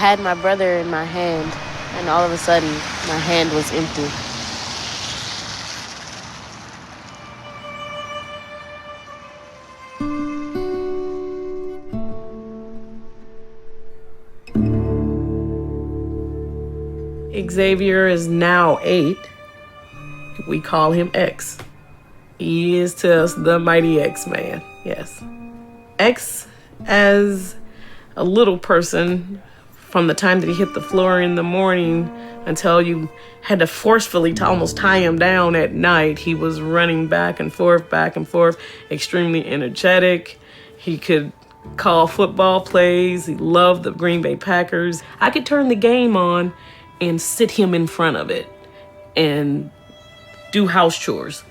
had my brother in my hand, and all of a sudden, my hand was empty. Xavier is now 8. We call him X. He is to us the mighty X-Man, yes. X, as a little person, from the time that he hit the floor in the morning until you had to forcefully to almost tie him down at night, he was running back and forth, extremely energetic. He could call football plays. He loved the Green Bay Packers. I could turn the game on and sit him in front of it and do house chores.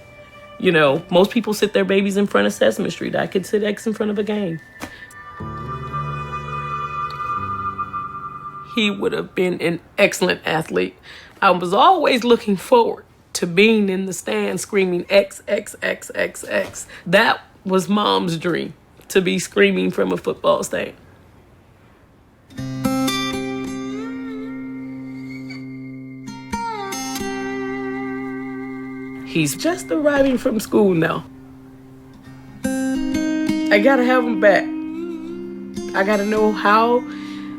You know, most people sit their babies in front of Sesame Street. I could sit X in front of a game. He would have been an excellent athlete. I was always looking forward to being in the stand screaming X, X, X, X, X. That was Mom's dream, to be screaming from a football stand. He's just arriving from school now. I gotta have him back. I gotta know how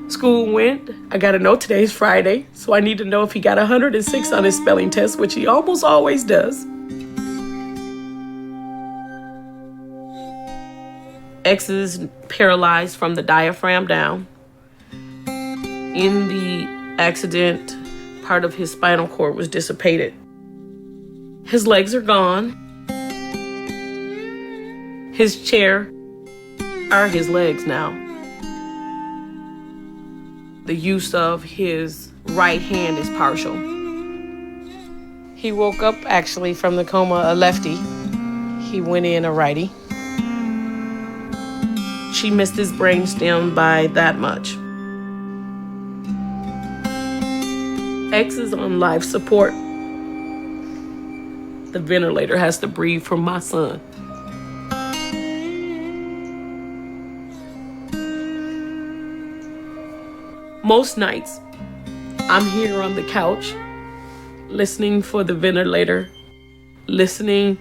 school went. I gotta know today's Friday, so I need to know if he got 106 on his spelling test, which he almost always does. X is paralyzed from the diaphragm down. In the accident, part of his spinal cord was dissipated. His legs are gone. His chair are his legs now. The use of his right hand is partial. He woke up actually from the coma a lefty. He went in a righty. She missed his brainstem by that much. X is on life support. The ventilator has to breathe for my son. Most nights, I'm here on the couch, listening for the ventilator, listening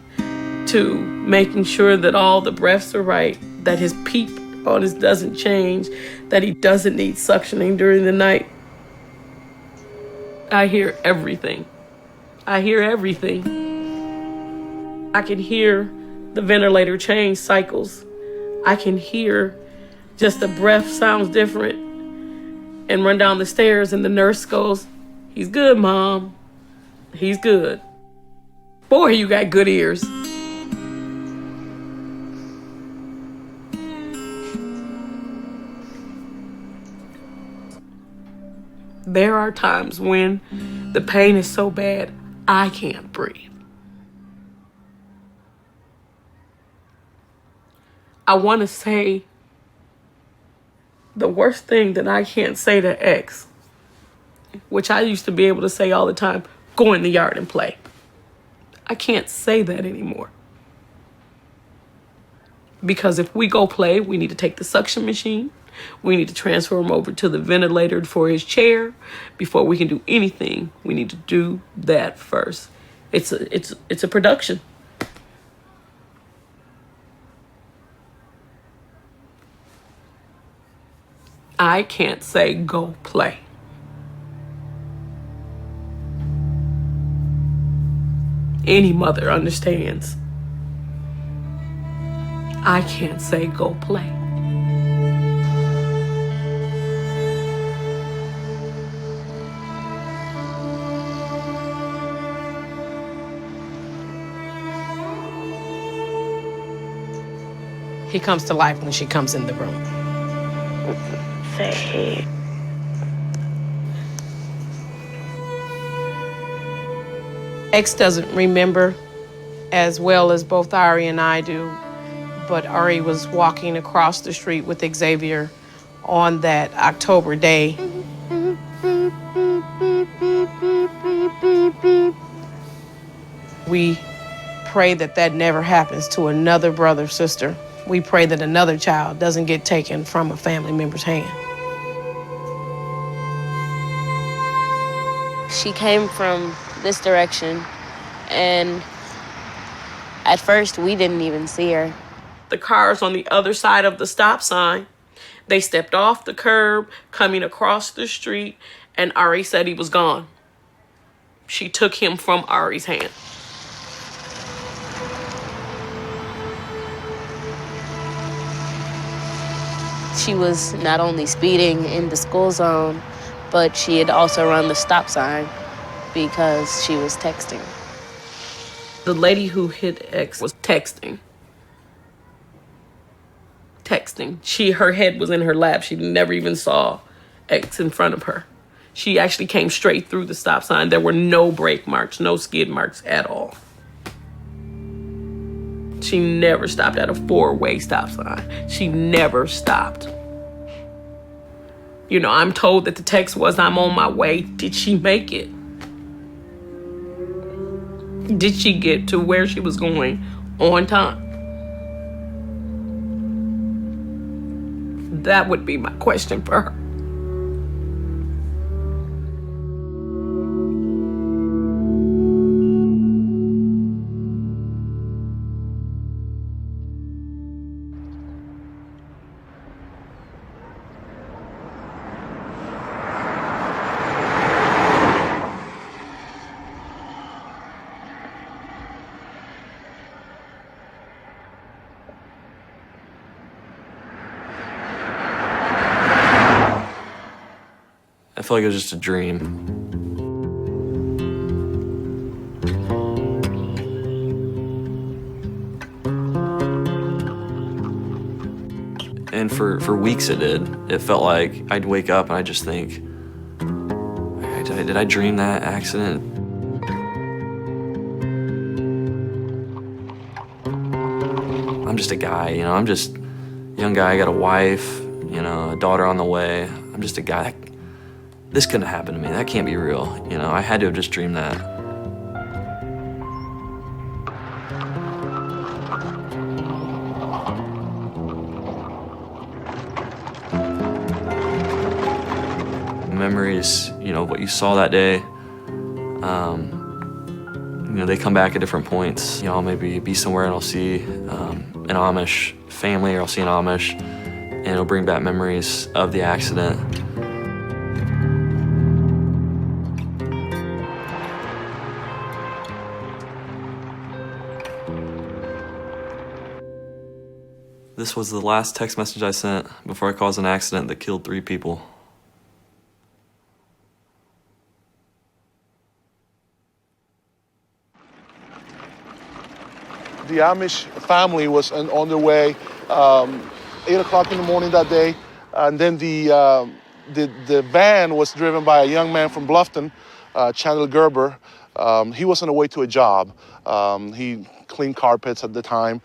to making sure that all the breaths are right, that his PEEP on his doesn't change, that he doesn't need suctioning during the night. I hear everything. I hear everything. I can hear the ventilator change cycles. I can hear just the breath sounds different and run down the stairs and the nurse goes, "He's good, Mom. He's good." Boy, you got good ears. There are times when the pain is so bad, I can't breathe. I want to say the worst thing that I can't say to X, which I used to be able to say all the time, go in the yard and play. I can't say that anymore. Because if we go play, we need to take the suction machine. We need to transfer him over to the ventilator for his chair. Before we can do anything, we need to do that first. It's a production. I can't say go play. Any mother understands. I can't say go play. He comes to life when she comes in the room. Say. X doesn't remember as well as both Ari and I do, but Ari was walking across the street with Xavier on that October day. We pray that that never happens to another brother, sister. We pray that another child doesn't get taken from a family member's hand. She came from this direction, and at first we didn't even see her. The cars on the other side of the stop sign, they stepped off the curb, coming across the street, and Ari said he was gone. She took him from Ari's hand. She was not only speeding in the school zone, but she had also run the stop sign because she was texting. The lady who hit X was texting. Her head was in her lap. She never even saw X in front of her. She actually came straight through the stop sign. There were no brake marks, no skid marks at all. She never stopped at a 4-way stop sign. She never stopped. You know, I'm told that the text was, "I'm on my way." Did she make it? Did she get to where she was going on time? That would be my question for her. I feel like it was just a dream. And for weeks it did. It felt like I'd wake up and I'd just think, did I dream that accident? I'm just a guy, you know, I'm just a young guy, I got a wife, you know, a daughter on the way. I'm just a guy. This couldn't happen to me. That can't be real. You know, I had to have just dreamed that. Memories, you know, what you saw that day, you know, they come back at different points. You know, I'll maybe be somewhere and I'll see an Amish family, or I'll see an Amish, and it'll bring back memories of the accident. This was the last text message I sent before I caused an accident that killed 3 people. The Amish family was on their way 8 o'clock in the morning that day, and then the van was driven by a young man from Bluffton, Chandler Gerber. He was on the way to a job. He cleaned carpets at the time.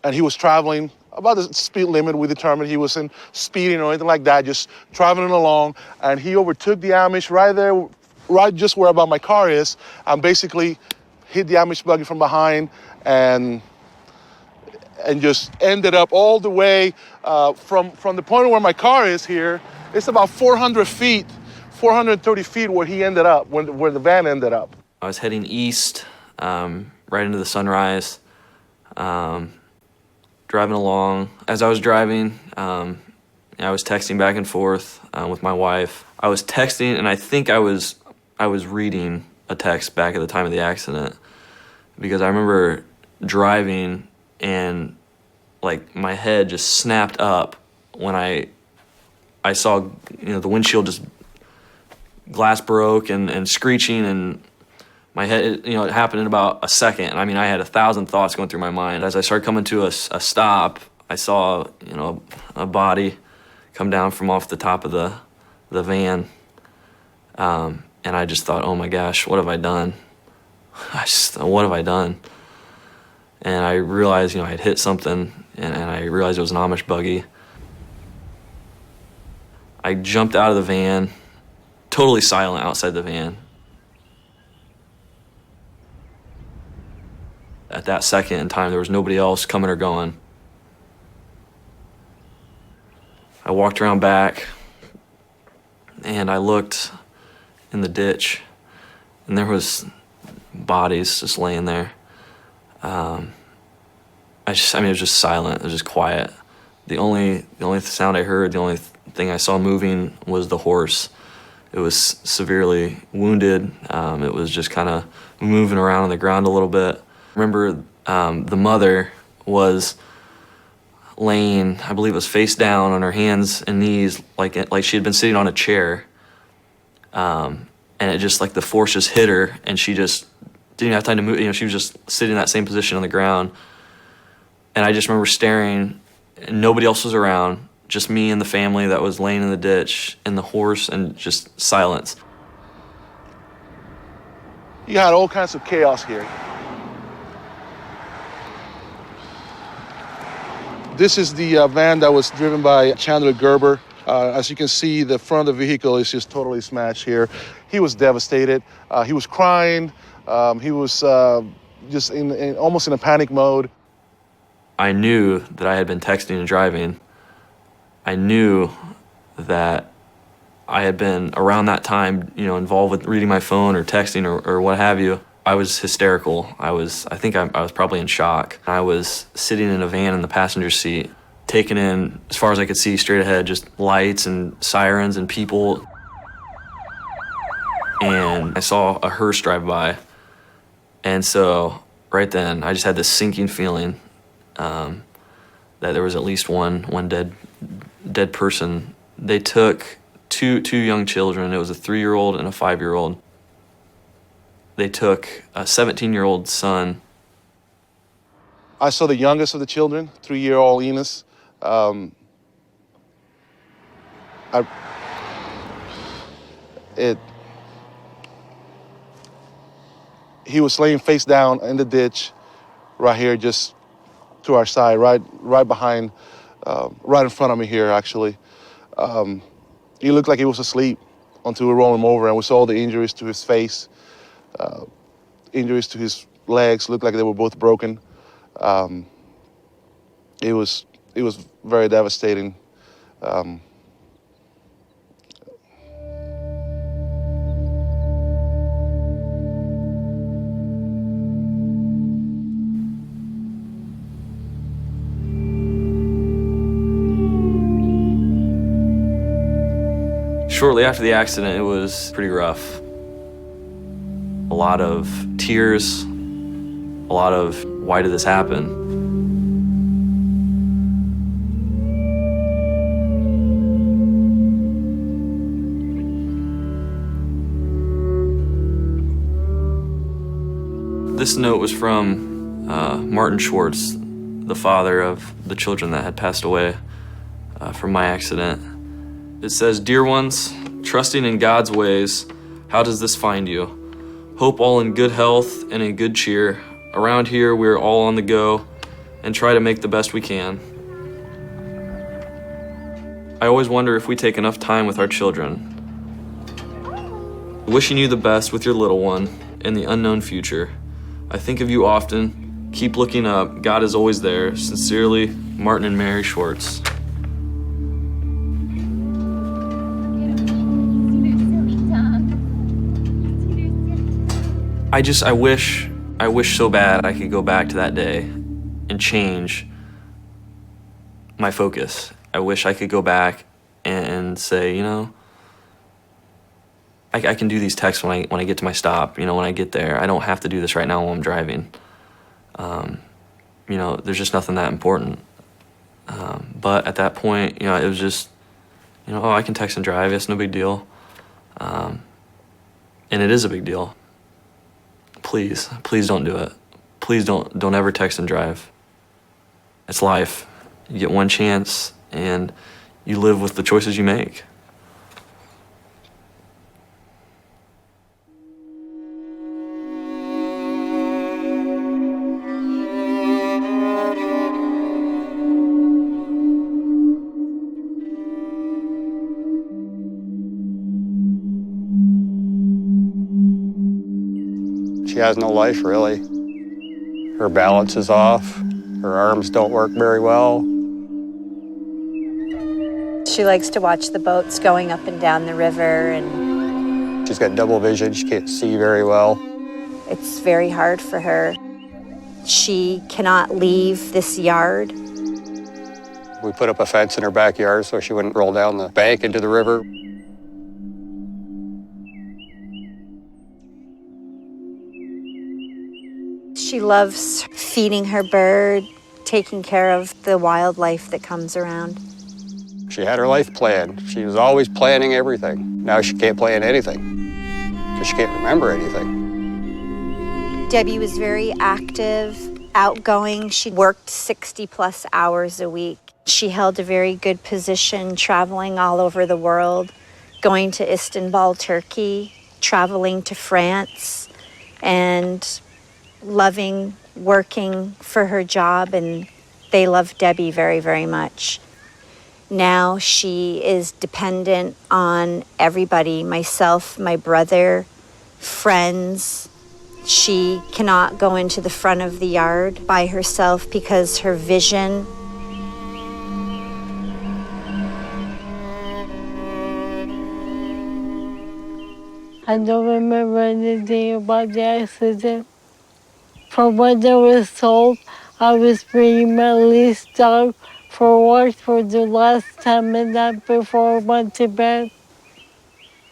And he was traveling about the speed limit we determined. He wasn't speeding or anything like that, just traveling along. And he overtook the Amish right there, right just where about my car is, and basically hit the Amish buggy from behind and just ended up all the way from the point where my car is here. It's about 400 feet, 430 feet where he ended up, where the van ended up. I was heading east, right into the sunrise. Driving along. As I was driving, I was texting back and forth with my wife. I was texting, and I think I was reading a text back at the time of the accident, because I remember driving and like my head just snapped up when I saw, you know, the windshield just glass broke and screeching, and my head, you know, it happened in about a second. I mean, I had 1,000 thoughts going through my mind. As I started coming to a stop, I saw, you know, a body come down from off the top of the van. And I just thought, oh my gosh, what have I done? What have I done? And I realized, you know, I had hit something, and I realized it was an Amish buggy. I jumped out of the van, totally silent outside the van. At that second in time, there was nobody else coming or going. I walked around back, and I looked, in the ditch, and there was bodies just laying there. It was just silent. It was just quiet. The only sound I heard, the only thing I saw moving was the horse. It was severely wounded. It was just kind of moving around on the ground a little bit. I remember the mother was laying, I believe it was face down on her hands and knees, like she had been sitting on a chair. And it just, like, the force just hit her, and she just didn't have time to move. You know, she was just sitting in that same position on the ground. And I just remember staring, and nobody else was around, just me and the family that was laying in the ditch, and the horse, and just silence. You had all kinds of chaos here. This is the van that was driven by Chandler Gerber. As you can see, the front of the vehicle is just totally smashed here. He was devastated. He was crying. He was just almost in a panic mode. I knew that I had been texting and driving. I knew that I had been around that time, you know, involved with reading my phone or texting or what have you. I was hysterical. I think I was probably in shock. I was sitting in a van in the passenger seat, taking in, as far as I could see straight ahead, just lights and sirens and people. And I saw a hearse drive by. And so right then, I just had this sinking feeling that there was at least one dead person. They took two young children. It was a 3-year-old and a 5-year-old. They took a 17-year-old son. I saw the youngest of the children, 3-year-old Enos. He was laying face down in the ditch, right here, just to our side, right behind, right in front of me here, actually. He looked like he was asleep until we rolled him over, and we saw the injuries to his face, injuries to his legs, looked like they were both broken. It was very devastating. Shortly after the accident, it was pretty rough. A lot of tears, a lot of, why did this happen? This note was from Martin Schwartz, the father of the children that had passed away from my accident. It says, "Dear ones, trusting in God's ways, how does this find you? Hope all in good health and in good cheer. Around here, we're all on the go and try to make the best we can. I always wonder if we take enough time with our children. Wishing you the best with your little one in the unknown future. I think of you often. Keep looking up. God is always there. Sincerely, Martin and Mary Schwartz." I wish so bad I could go back to that day and change my focus. I wish I could go back and say, you know, I can do these texts when I get to my stop, you know, when I get there. I don't have to do this right now while I'm driving. You know, there's just nothing that important. But at that point, you know, it was just, you know, oh, I can text and drive. It's no big deal. And it is a big deal. Please don't do it. Please don't ever text and drive. It's life. You get one chance, and you live with the choices you make. She has no life, really. Her balance is off. Her arms don't work very well. She likes to watch the boats going up and down the river, and She's got double vision. She can't see very well. It's very hard for her. She cannot leave this yard. We put up a fence in her backyard so she wouldn't roll down the bank into the river. She loves feeding her bird, taking care of the wildlife that comes around. She had her life planned. She was always planning everything. Now she can't plan anything because she can't remember anything. Debbie was very active, outgoing. She worked 60+ hours a week. She held a very good position, traveling all over the world, going to Istanbul, Turkey, traveling to France, and loving working for her job, and they love Debbie very, very much. Now she is dependent on everybody, myself, my brother, friends. She cannot go into the front of the yard by herself because her vision. I don't remember anything about the accident. From what I was told, I was bringing my lease dog for work for the last time and night before I went to bed.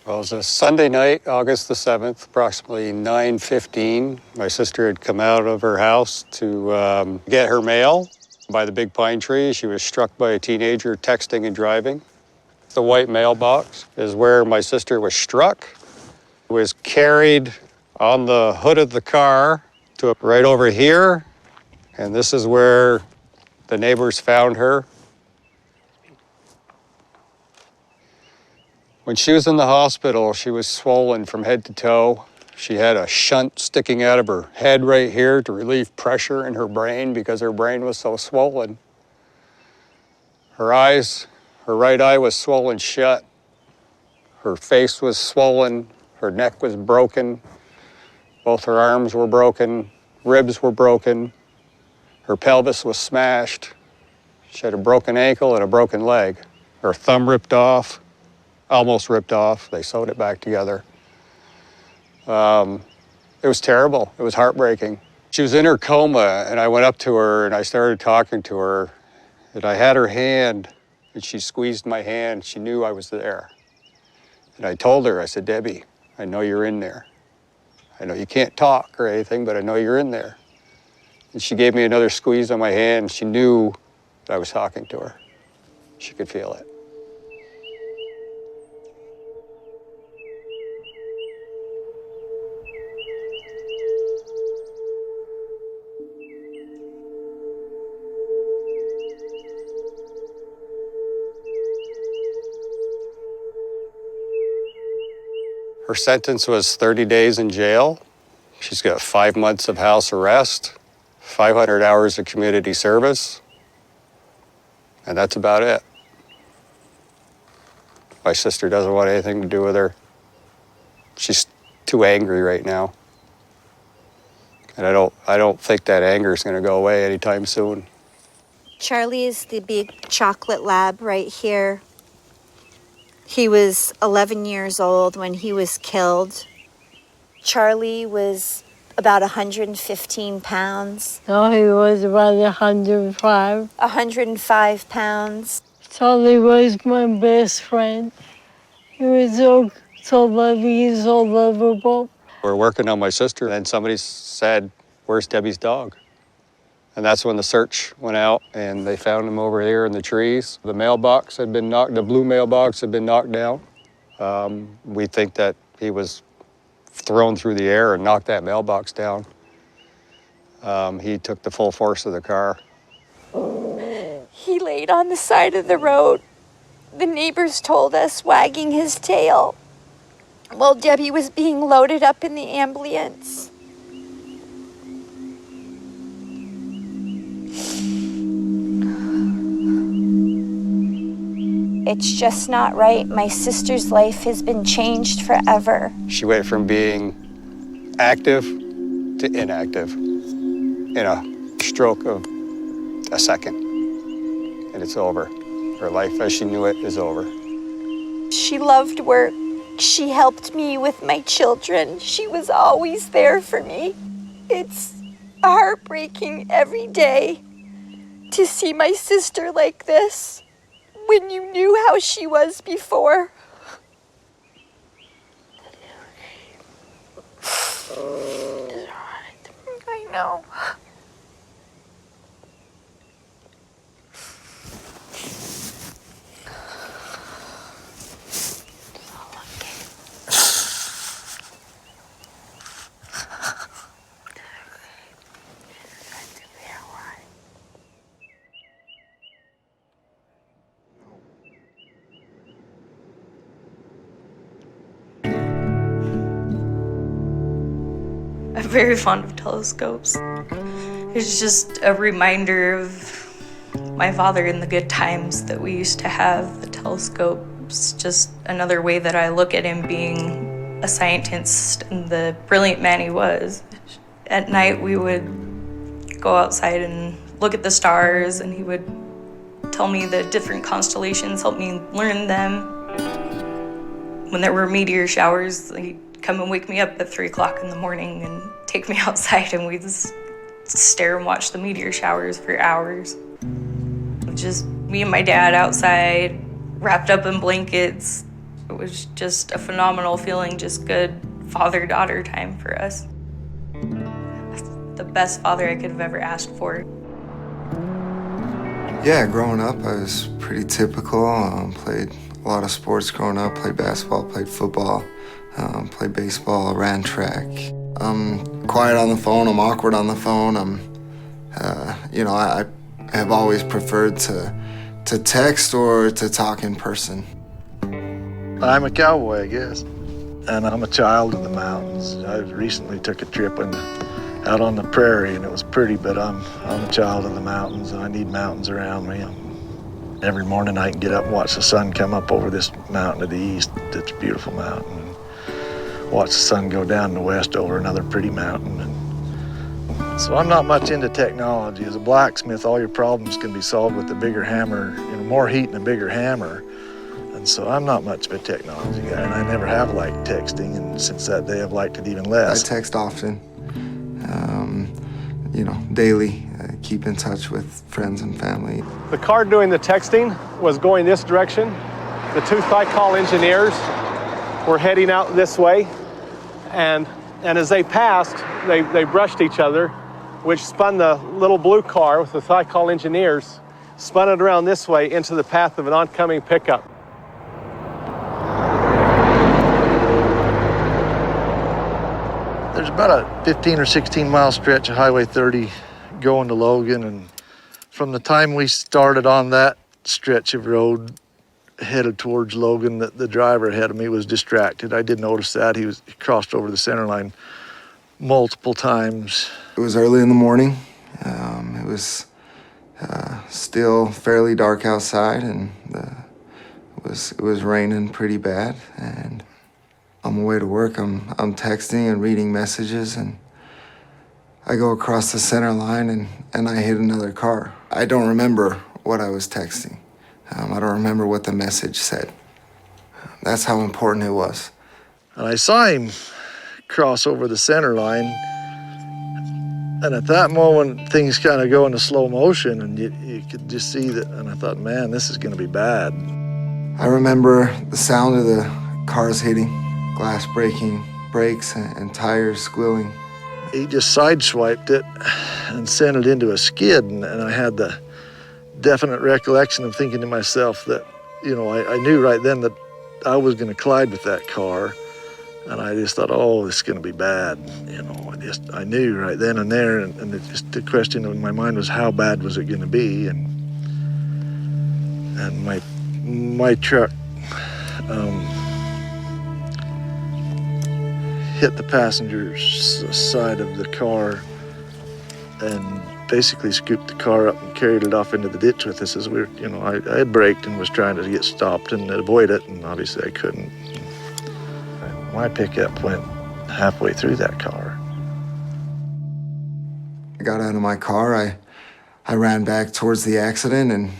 Well, it was a Sunday night, August the 7th, approximately 9:15. My sister had come out of her house to get her mail by the big pine tree. She was struck by a teenager texting and driving. The white mailbox is where my sister was struck. Was carried on the hood of the car to right over here, and this is where the neighbors found her. When she was in the hospital, she was swollen from head to toe. She had a shunt sticking out of her head right here to relieve pressure in her brain because her brain was so swollen. Her eyes, her right eye was swollen shut. Her face was swollen. Her neck was broken. Both her arms were broken. Ribs were broken. Her pelvis was smashed. She had a broken ankle and a broken leg. Her thumb ripped off, almost ripped off. They sewed it back together. It was terrible. It was heartbreaking. She was in her coma, and I went up to her and I started talking to her. And I had her hand, and she squeezed my hand. She knew I was there. And I told her, I said, Debbie, I know you're in there. I know you can't talk or anything, but I know you're in there. And she gave me another squeeze on my hand. She knew that I was talking to her. She could feel it. Her sentence was 30 days in jail. She's got 5 months of house arrest, 500 hours of community service, and that's about it. My sister doesn't want anything to do with her. She's too angry right now. And I don't think that anger is going to go away anytime soon. Charlie is the big chocolate lab right here. He was 11 years old when he was killed. Charlie was about 115 pounds. No, he was about 105. 105 pounds. Charlie was my best friend. He was so loving, so lovable. We're working on my sister, and somebody said, "Where's Debbie's dog?" And that's when the search went out, and they found him over here in the trees. The mailbox had been knocked, the blue mailbox had been knocked down. We think that he was thrown through the air and knocked that mailbox down. He took the full force of the car. He laid on the side of the road. The neighbors told us, wagging his tail, while Debbie was being loaded up in the ambulance. It's just not right. My sister's life has been changed forever. She went from being active to inactive in a stroke of a second, and it's over. Her life as she knew it is over. She loved work. She helped me with my children. She was always there for me. It's heartbreaking every day to see my sister like this when you knew how she was before. I know. I'm very fond of telescopes. It's just a reminder of my father and the good times that we used to have. The telescope's just another way that I look at him being a scientist and the brilliant man he was. At night we would go outside and look at the stars, and he would tell me the different constellations, help me learn them. When there were meteor showers, he'd come and wake me up at 3 o'clock in the morning and take me outside, and we'd just stare and watch the meteor showers for hours. Just me and my dad outside, wrapped up in blankets. It was just a phenomenal feeling, just good father-daughter time for us. The best father I could have ever asked for. Yeah, growing up, I was pretty typical. Played a lot of sports growing up, played basketball, played football, played baseball, ran track. I'm quiet on the phone, I'm awkward on the phone. I have always preferred to text or to talk in person. I'm a cowboy, I guess, and I'm a child of the mountains. I recently took a trip out on the prairie, and it was pretty, but I'm a child of the mountains, and I need mountains around me. Every morning I can get up and watch the sun come up over this mountain to the east. It's a beautiful mountain. And watch the sun go down in the west over another pretty mountain. And so I'm not much into technology. As a blacksmith, all your problems can be solved with a bigger hammer, more heat and a bigger hammer. And so I'm not much of a technology guy, and I never have liked texting, and since that day I've liked it even less. I text often, daily, keep in touch with friends and family. The car doing the texting was going this direction. The two Thiokol engineers were heading out this way, and as they passed, they brushed each other, which spun the little blue car with the Thiokol engineers, spun it around this way into the path of an oncoming pickup. There's about a 15 or 16 mile stretch of Highway 30 going to Logan, and from the time we started on that stretch of road headed towards Logan, the driver ahead of me was distracted. I did notice that. He crossed over the center line multiple times. It was early in the morning. It was still fairly dark outside, and it was raining pretty bad. And on my way to work, I'm texting and reading messages, and I go across the center line and I hit another car. I don't remember what I was texting. I don't remember what the message said. That's how important it was. And I saw him cross over the center line, and at that moment, things kind of go into slow motion, and you could just see that, and I thought, man, this is gonna be bad. I remember the sound of the cars hitting, glass breaking, brakes and tires squealing. He just sideswiped it and sent it into a skid, and I had the definite recollection of thinking to myself that, I knew right then that I was going to collide with that car, and I just thought, oh, this is going to be bad. I knew right then and there, and the question in my mind was, how bad was it going to be? And my truck hit the passenger's side of the car and basically scooped the car up and carried it off into the ditch with us as I had braked and was trying to get stopped and avoid it, and obviously I couldn't. And my pickup went halfway through that car. I got out of my car, I ran back towards the accident, and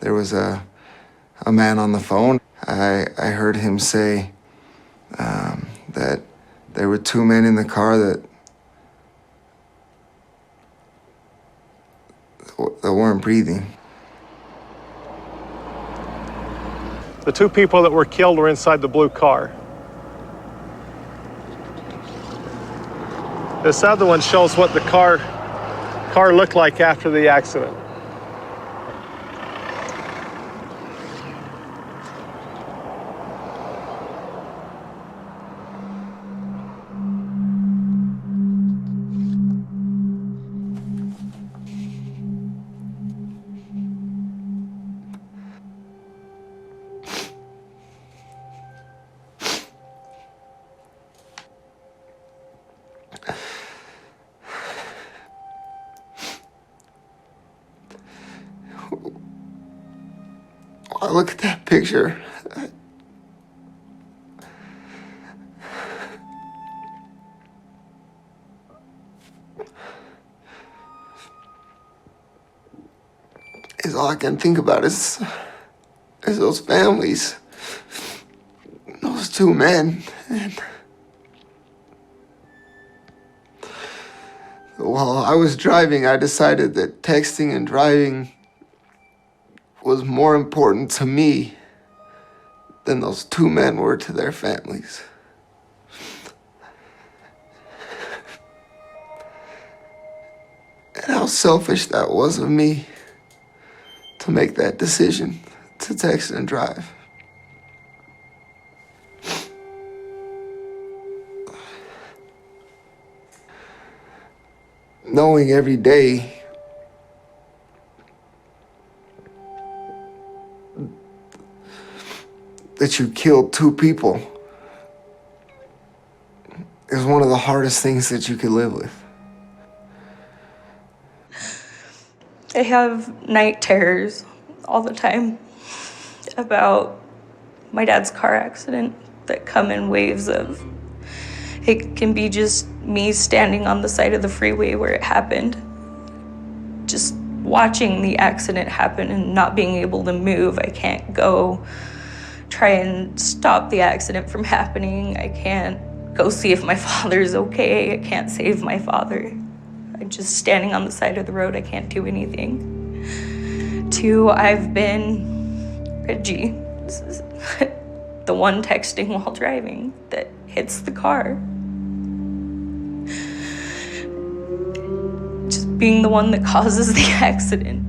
there was a a man on the phone. I heard him say that there were two men in the car that weren't breathing. The two people that were killed were inside the blue car. This other one shows what the car looked like after the accident. I look at that picture. Is all I can think about is those families, those two men. And while I was driving, I decided that texting and driving was more important to me than those two men were to their families. And how selfish that was of me to make that decision to text and drive. Knowing every day that you killed two people is one of the hardest things that you could live with. I have night terrors all the time about my dad's car accident that come in waves of, it can be just me standing on the side of the freeway where it happened, just watching the accident happen and not being able to move. I can't go try and stop the accident from happening. I can't go see if my father's okay. I can't save my father. I'm just standing on the side of the road. I can't do anything. Two, I've been Reggie, the one texting while driving that hits the car. Just being the one that causes the accident.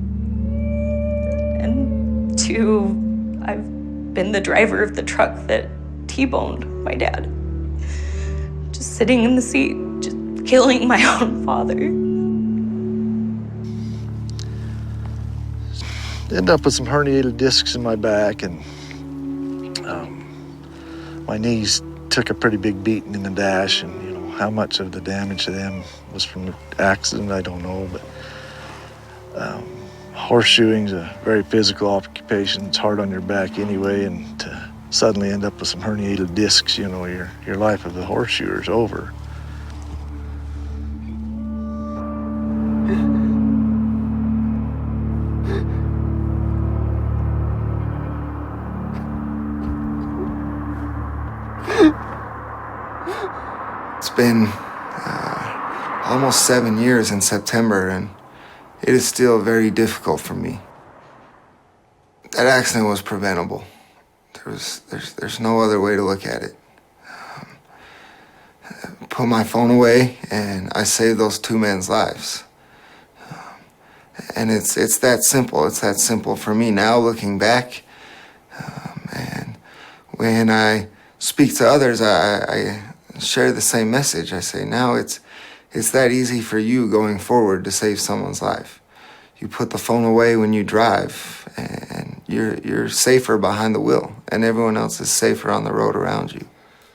And two, I've been the driver of the truck that T-boned my dad. Just sitting in the seat, just killing my own father. Ended up with some herniated discs in my back, and my knees took a pretty big beating in the dash, and you know how much of the damage to them was from the accident, I don't know, but horseshoeing's a very physical occupation. It's hard on your back anyway, and to suddenly end up with some herniated discs, you know, your life as a horseshoer is over. It's been almost 7 years in September, and it is still very difficult for me. That accident was preventable. There's no other way to look at it. Put my phone away, and I saved those two men's lives. And it's that simple. It's that simple for me now, looking back. And when I speak to others, I share the same message. I say, now it's that easy for you going forward to save someone's life. You put the phone away when you drive, and you're safer behind the wheel, and everyone else is safer on the road around you.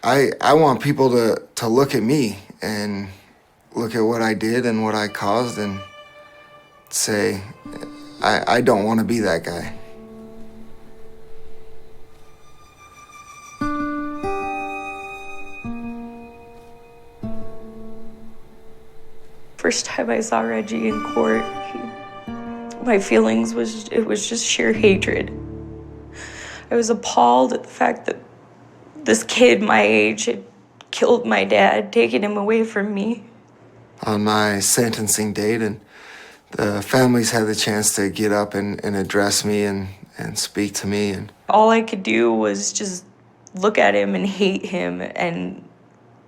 I want people to look at me and look at what I did and what I caused and say, I don't want to be that guy. First time I saw Reggie in court, my feelings was just sheer hatred. I was appalled at the fact that this kid my age had killed my dad, taken him away from me. On my sentencing date, and the families had the chance to get up and address me and speak to me. And all I could do was just look at him and hate him and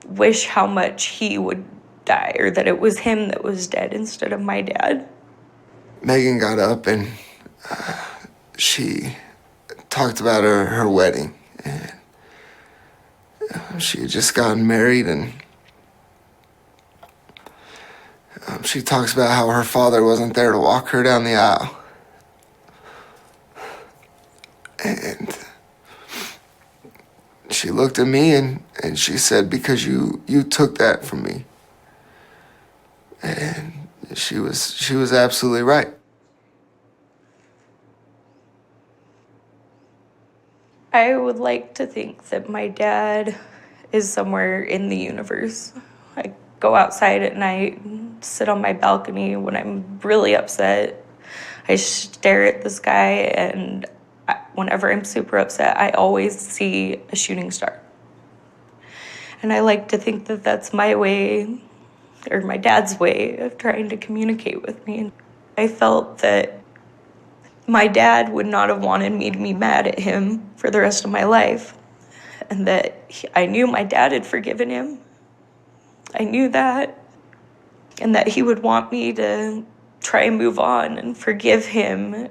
wish how much he would die, or that it was him that was dead instead of my dad. Megan got up and she talked about her wedding. And she had just gotten married, and she talks about how her father wasn't there to walk her down the aisle. And she looked at me and she said, because you took that from me. And she was absolutely right. I would like to think that my dad is somewhere in the universe. I go outside at night, sit on my balcony when I'm really upset. I stare at the sky, and whenever I'm super upset, I always see a shooting star. And I like to think that that's my way, or my dad's way, of trying to communicate with me. I felt that my dad would not have wanted me to be mad at him for the rest of my life, and that I knew my dad had forgiven him. I knew that, and that he would want me to try and move on and forgive him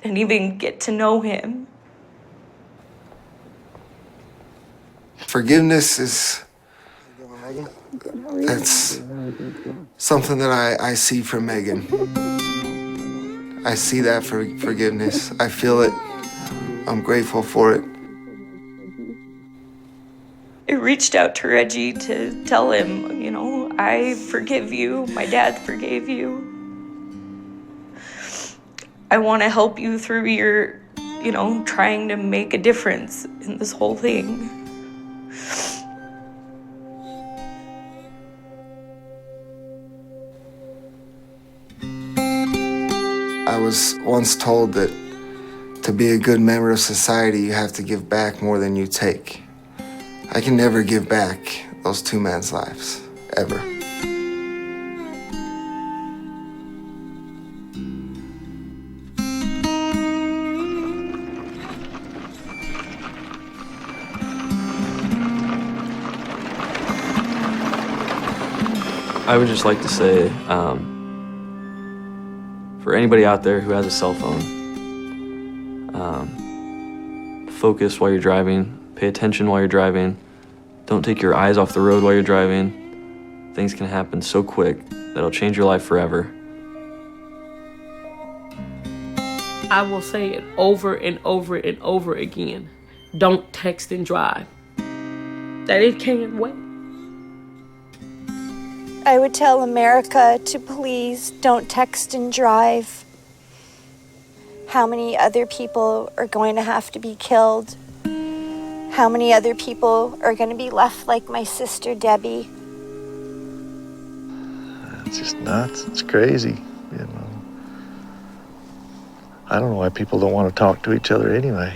and even get to know him. Forgiveness that's something that I see from Megan. I see that for forgiveness. I feel it. I'm grateful for it. I reached out to Reggie to tell him, I forgive you. My dad forgave you. I want to help you through your, trying to make a difference in this whole thing. I was once told that to be a good member of society, you have to give back more than you take. I can never give back those two men's lives, ever. I would just like to say, for anybody out there who has a cell phone, focus while you're driving, pay attention while you're driving, don't take your eyes off the road while you're driving. Things can happen so quick that'll change your life forever. I will say it over and over and over again. Don't text and drive. That it can't wait. I would tell America to please don't text and drive. How many other people are going to have to be killed? How many other people are going to be left like my sister Debbie? It's just nuts. It's crazy, I don't know why people don't want to talk to each other anyway.